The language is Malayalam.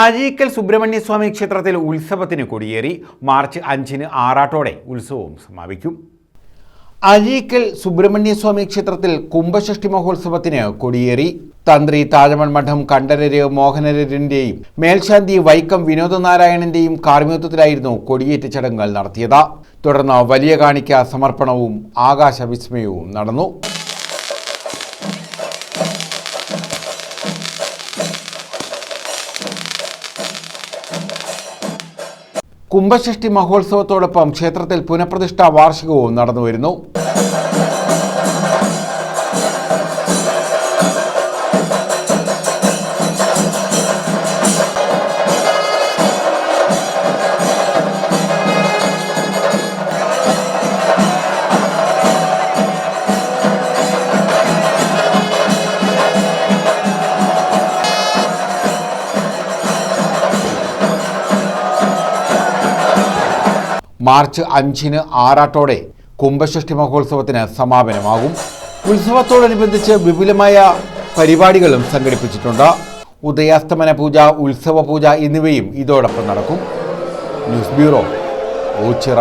അഴീക്കൽ സുബ്രഹ്മണ്യസ്വാമി ക്ഷേത്രത്തിൽ ഉത്സവത്തിന് കൊടിയേറി. മാർച്ച് 5-ന് ആറാട്ടോടെ ഉത്സവവും സമാപിക്കും. അഴീക്കൽ സുബ്രഹ്മണ്യസ്വാമി ക്ഷേത്രത്തിൽ കുംഭഷഷ്ടി മഹോത്സവത്തിന് കൊടിയേറി. തന്ത്രി താഴമൺ മഠം കണ്ഠരര് മോഹനരന്റെയും മേൽശാന്തി വൈക്കം വിനോദനാരായണന്റെയും കാർമ്മികത്വത്തിലായിരുന്നു കൊടിയേറ്റ് ചടങ്ങുകൾ നടത്തിയത്. തുടർന്ന് വലിയ കാണിക്ക സമർപ്പണവും ആകാശവിസ്മയവും നടന്നു. കുംഭഷഷ്ടി മഹോത്സവത്തോടൊപ്പം ക്ഷേത്രത്തിൽ പുനഃപ്രതിഷ്ഠാ വാർഷികവും നടന്നുവരുന്നു. മാർച്ച് 5-ന് ആറാട്ടോടെ കുംഭഷഷ്ടി മഹോത്സവത്തിന് സമാപനമാകും. ഉത്സവത്തോടനുബന്ധിച്ച് വിപുലമായ പരിപാടികളും സംഘടിപ്പിച്ചിട്ടുണ്ട്. ഉദയാസ്തമന പൂജ, ഉത്സവ പൂജ എന്നിവയും ഇതോടൊപ്പം നടക്കും. News bureau, Ochira.